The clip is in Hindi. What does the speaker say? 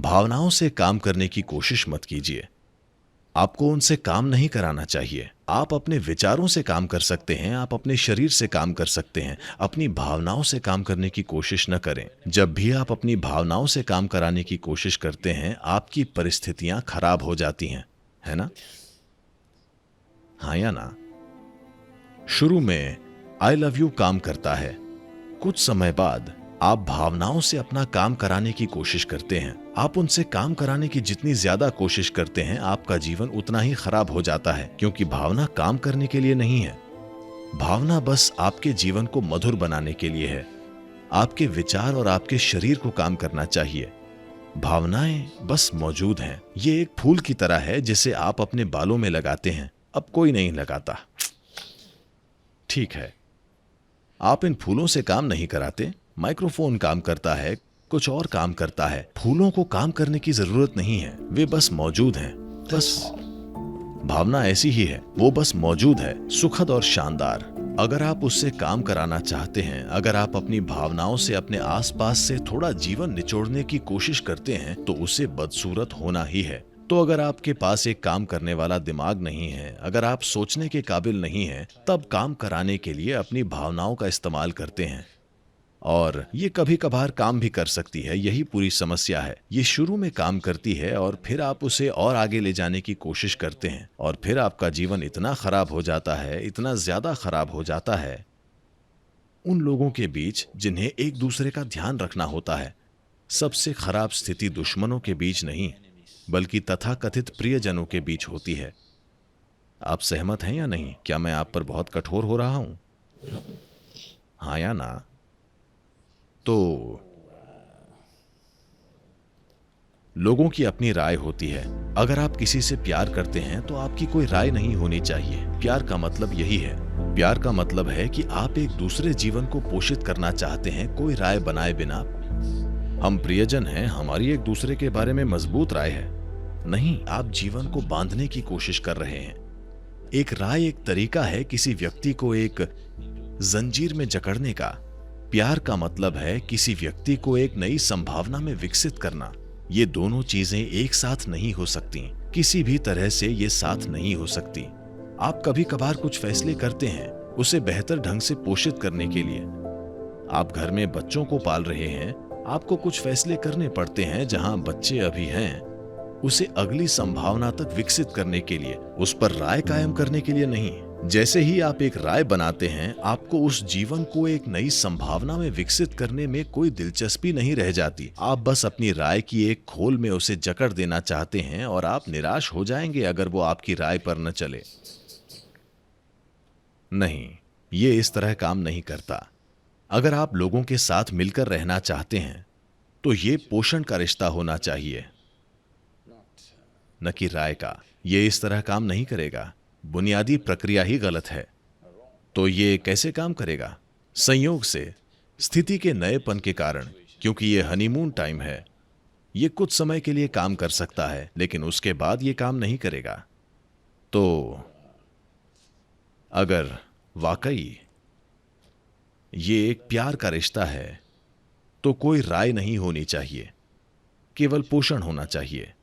भावनाओं से काम करने की कोशिश मत कीजिए। आपको उनसे काम नहीं कराना चाहिए। आप अपने विचारों से काम कर सकते हैं, आप अपने शरीर से काम कर सकते हैं। अपनी भावनाओं से काम करने की कोशिश न करें। जब भी आप अपनी भावनाओं से काम कराने की कोशिश करते हैं, आपकी परिस्थितियां खराब हो जाती हैं, है ना? हाँ या ना? शुरू में आई लव यू काम करता है। कुछ समय बाद आप भावनाओं से अपना काम कराने की कोशिश करते हैं। आप उनसे काम कराने की जितनी ज्यादा कोशिश करते हैं, आपका जीवन उतना ही खराब हो जाता है, क्योंकि भावना काम करने के लिए नहीं है। भावना बस आपके जीवन को मधुर बनाने के लिए है। आपके विचार और आपके शरीर को काम करना चाहिए। भावनाएं बस मौजूद हैं। ये एक फूल की तरह है जिसे आप अपने बालों में लगाते हैं। अब कोई नहीं लगाता, ठीक है। आप इन फूलों से काम नहीं कराते। माइक्रोफोन काम करता है, कुछ और काम करता है। फूलों को काम करने की जरूरत नहीं है, वे बस मौजूद हैं। बस भावना ऐसी ही है, वो बस मौजूद है, सुखद और शानदार। अगर आप उससे काम कराना चाहते हैं, अगर आप अपनी भावनाओं से अपने आसपास से थोड़ा जीवन निचोड़ने की कोशिश करते हैं, तो उसे बदसूरत होना ही है। तो अगर आपके पास एक काम करने वाला दिमाग नहीं है, अगर आप सोचने के काबिल नहीं हैं, तब काम कराने के लिए अपनी भावनाओं का इस्तेमाल करते हैं। और ये कभी कभार काम भी कर सकती है, यही पूरी समस्या है। ये शुरू में काम करती है और फिर आप उसे और आगे ले जाने की कोशिश करते हैं, और फिर आपका जीवन इतना खराब हो जाता है, इतना ज्यादा खराब हो जाता है। उन लोगों के बीच जिन्हें एक दूसरे का ध्यान रखना होता है। सबसे खराब स्थिति दुश्मनों के बीच नहीं, बल्कि तथाकथित प्रियजनों के बीच होती है। आप सहमत हैं या नहीं? क्या मैं आप पर बहुत कठोर हो रहा हूं? हाँ या ना? तो लोगों की अपनी राय होती है। अगर आप किसी से प्यार करते हैं तो आपकी कोई राय नहीं होनी चाहिए। प्यार का मतलब यही है। प्यार का मतलब है कि आप एक दूसरे जीवन को पोषित करना चाहते हैं, कोई राय बनाए बिना। हम प्रियजन हैं, हमारी एक दूसरे के बारे में मजबूत राय है। नहीं, आप जीवन को बांधने की कोशिश कर रहे हैं। एक राय एक तरीका है किसी व्यक्ति को एक जंजीर में जकड़ने का। प्यार का मतलब है किसी व्यक्ति को एक नई संभावना में विकसित करना। ये दोनों चीजें एक साथ नहीं हो सकती, किसी भी तरह से ये साथ नहीं हो सकती। आप कभी कभार कुछ फैसले करते हैं उसे बेहतर ढंग से पोषित करने के लिए। आप घर में बच्चों को पाल रहे हैं, आपको कुछ फैसले करने पड़ते हैं जहां बच्चे अभी हैं, उसे अगली संभावना तक विकसित करने के लिए, उस पर राय कायम करने के लिए नहीं। जैसे ही आप एक राय बनाते हैं, आपको उस जीवन को एक नई संभावना में विकसित करने में कोई दिलचस्पी नहीं रह जाती। आप बस अपनी राय की एक खोल में उसे जकड़ देना चाहते हैं, और आप निराश हो जाएंगे अगर वो आपकी राय पर न चले। नहीं, ये इस तरह काम नहीं करता। अगर आप लोगों के साथ मिलकर रहना चाहते हैं, तो ये पोषण का रिश्ता होना चाहिए, न कि राय का। ये इस तरह काम नहीं करेगा। बुनियादी प्रक्रिया ही गलत है। तो ये कैसे काम करेगा? संयोग से, स्थिति के नएपन के कारण, क्योंकि ये हनीमून टाइम है। ये कुछ समय के लिए काम कर सकता है, लेकिन उसके बाद ये काम नहीं करेगा। तो अगर वाकई ये एक प्यार का रिश्ता है, तो कोई राय नहीं होनी चाहिए, केवल पोषण होना चाहिए।